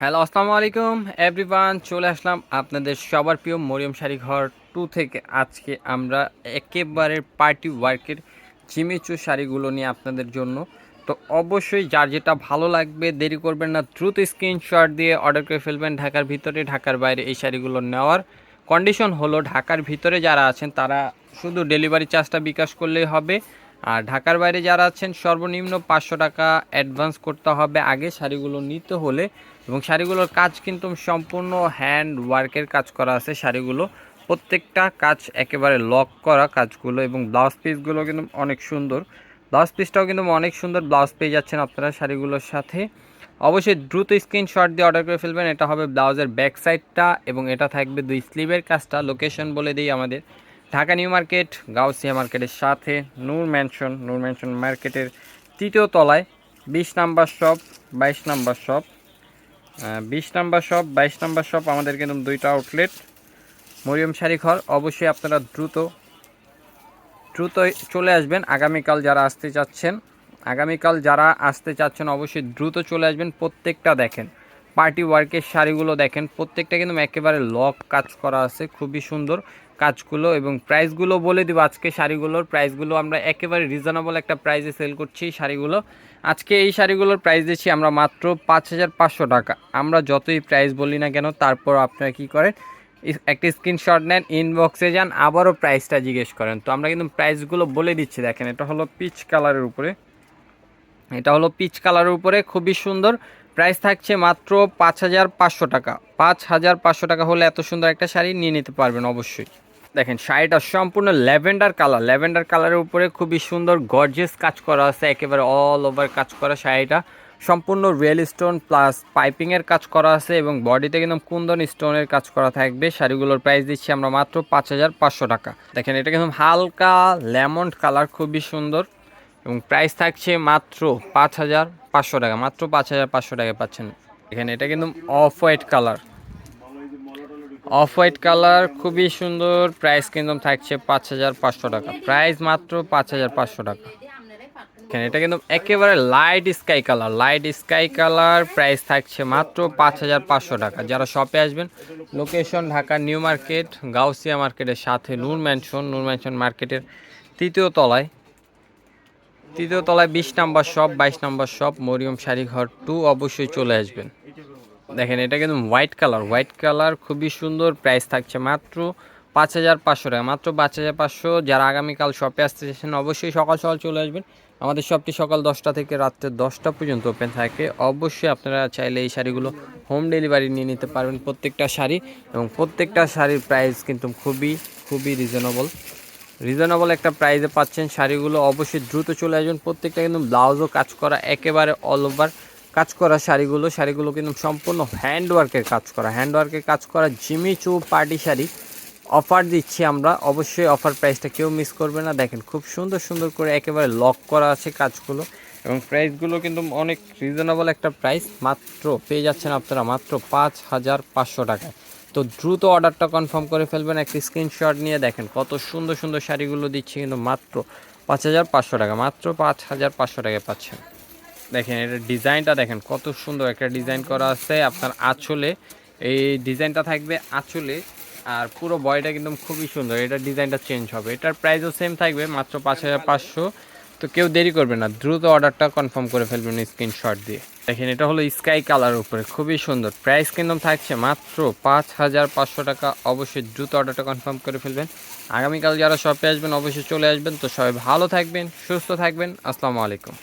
Hello, আসসালামু আলাইকুম everyone. চলে আসলাম আপনাদের সবার প্রিয় মরিয়ম শাড়ি ঘর 2 থেকে। আজকে আমরা একেবারে পার্টি ওয়ার্কের জিমিচু শাড়িগুলো নিয়ে আপনাদের জন্য। তো অবশ্যই যার যেটা ভালো লাগবে দেরি করবেন না, দ্রুত স্ক্রিনশট দিয়ে অর্ডার করে ফেলবেন। ঢাকার ভিতরে ঢাকার বাইরে এই শাড়িগুলো নেওয়ার কন্ডিশন হলো, ঢাকার ভিতরে যারা আছেন তারা শুধু ডেলিভারি চার্জটা বিকাশ করলেই হবে। আর ঢাকার বাইরে যারা আছেন সর্বনিম্ন 500 টাকা অ্যাডভান্স করতে হবে আগে শাড়িগুলো নিতে হলে। এবং শাড়িগুলোর কাজ কিন্তু সম্পূর্ণ হ্যান্ড ওয়ার্কের কাজ করা আছে। শাড়িগুলো প্রত্যেকটা কাজ একেবারে লক করা কাজগুলো, এবং ব্লাউজ পিসগুলো কিন্তু অনেক সুন্দর। ব্লাউজ পিসটাও কিন্তু অনেক সুন্দর ব্লাউজ পেয়ে যাচ্ছেন আপনারা শাড়িগুলোর সাথে। অবশ্যই দ্রুত স্ক্রিনশট দিয়ে অর্ডার করে ফেলবেন। এটা হবে ব্লাউজের ব্যাক সাইডটা, এবং এটা থাকবে 2 স্লিভের কাজটা। লোকেশন বলে দিই আমাদের ঢাকা নিউ মার্কেট, গাউসিয়া মার্কেটের সাথে নূর ম্যানশন মার্কেটের 3য় তলায় 20 number shop, 22 number shop. 20 number shop, 22 number shop, আমাদের কিন্তু 2টা আউটলেট মরিয়ম শাড়ি ঘর। অবশ্যই আপনারা দ্রুত চলে আসবেন। আগামীকাল যারা আসতে চাচ্ছেন অবশ্যই দ্রুত চলে আসবেন। প্রত্যেকটা দেখেন পার্টি ওয়ার্কের শাড়িগুলো দেখেন, প্রত্যেকটা কিন্তু একেবারে লক কাজ করা আছে, খুবই সুন্দর কাজগুলো। এবং প্রাইসগুলো বলে দিব, আজকে শাড়িগুলোর প্রাইসগুলো আমরা একেবারে রিজনেবল একটা প্রাইসে সেল করছি শাড়িগুলো। আজকে এই শাড়িগুলোর প্রাইস দিচ্ছি আমরা মাত্র 5500 টাকা। আমরা যতই প্রাইস বলি না কেন, তারপর আপনারা কি করেন, একটা স্ক্রিনশট নেন, ইনবক্সে যান, আবারও প্রাইসটা জিজ্ঞেস করেন। তো আমরা কিন্তু প্রাইসগুলো বলে দিচ্ছি। দেখেন এটা হলো পিচ কালারের উপরে খুবই সুন্দর। প্রাইস থাকছে মাত্র 5500 টাকা। 5500 টাকা হলে এত সুন্দর একটা শাড়ি নিয়ে নিতে পারবেন অবশ্যই। দেখেন শাড়িটা সম্পূর্ণ ল্যাভেন্ডার কালারের উপরে খুবই সুন্দর গর্জিয়াস কাজ করা আছে, একেবারে অল ওভার কাজ করা। শাড়িটা সম্পূর্ণ রিয়েল স্টোন প্লাস পাইপিংয়ের কাজ করা আছে, এবং বডিতে কিন্তু কুন্দন স্টোনের কাজ করা থাকবে। শাড়িগুলোর প্রাইস দিচ্ছি আমরা মাত্র 5500 টাকা। দেখেন এটা কিন্তু হালকা লেমন কালার, খুবই সুন্দর, এবং প্রাইস থাকছে মাত্র 5500 টাকা। মাত্র 5500 টাকায় পাচ্ছেন। এখানে এটা কিন্তু অফ হোয়াইট কালার খুবই সুন্দর। প্রাইস কিন্তু থাকছে 5500 টাকা। প্রাইস মাত্র 5500 টাকা। এখানে এটা কিন্তু একেবারে লাইট স্কাই কালার। প্রাইস থাকছে মাত্র 5500 টাকা। যারা শপে আসবেন, location Dhaka new market, Gausia মার্কেটের সাথে নূর ম্যানশন মার্কেটের তৃতীয় তলায় 20 number shop, 22 number shop, Mariam Sari Ghar 2। অবশ্যই চলে আসবেন। দেখেন এটা কিন্তু হোয়াইট কালার খুবই সুন্দর। প্রাইস থাকছে মাত্র 5500 টাকা। মাত্র 5500। যারা আগামীকাল শপে আসতে চাইছেন অবশ্যই সকাল চলে আসবেন। আমাদের শপটি সকাল 10টা থেকে রাত্রে 10টা পর্যন্ত ওপেন থাকে। অবশ্যই আপনারা চাইলে এই শাড়িগুলো হোম ডেলিভারি নিয়ে নিতে পারবেন প্রত্যেকটা শাড়ি, এবং প্রত্যেকটা শাড়ির প্রাইস কিন্তু খুবই রিজনেবল একটা প্রাইসে পাচ্ছেন শাড়িগুলো। অবশ্যই দ্রুত চলে আসবেন। প্রত্যেকটা কিন্তু ব্লাউজও কাজ করা, একেবারে অল ওভার কাজ করা শাড়িগুলো কিন্তু সম্পূর্ণ হ্যান্ডওয়ার্কের কাজ করা জিমিচু পার্টি শাড়ি অফার দিচ্ছি আমরা। অবশ্যই অফার প্রাইসটা কেউ মিস করবে না। দেখেন খুব সুন্দর করে একেবারে লক করা আছে কাজগুলো, এবং প্রাইসগুলো কিন্তু অনেক রিজনেবল একটা প্রাইস। মাত্র পেয়ে যাচ্ছেন আপনারা মাত্র 5500 টাকায়। তো দ্রুত অর্ডারটা কনফার্ম করে ফেলবেন একটা স্ক্রিনশট নিয়ে। দেখেন কত সুন্দর শাড়িগুলো দিচ্ছি কিন্তু মাত্র 5500 টাকা। মাত্র 5500 টাকায় পাচ্ছেন। দেখেন এটা ডিজাইনটা দেখেন কত সুন্দর একটা ডিজাইন করা আছে আপনার আঁচলে। এই ডিজাইনটা থাকবে আঁচলে, আর পুরো বডিটা কিন্তু খুবই সুন্দর। এটার ডিজাইনটা চেঞ্জ হবে। এটার প্রাইসও সেম থাকবে মাত্র 5500। তো কেউ দেরি করবে না, দ্রুত অর্ডারটা কনফার্ম করে ফেলবেন স্ক্রিনশট দিয়ে। দেখেন এটা হলো স্কাই কালার উপরে খুবই সুন্দর। প্রাইস কিন্তু থাকছে মাত্র 5500 টাকা। অবশ্যই দ্রুত অর্ডারটা কনফার্ম করে ফেলবেন। আগামীকাল যারা শপে আসবেন অবশ্যই চলে আসবেন। তো সবাই ভালো থাকবেন, সুস্থ থাকবেন। আসসালামু আলাইকুম।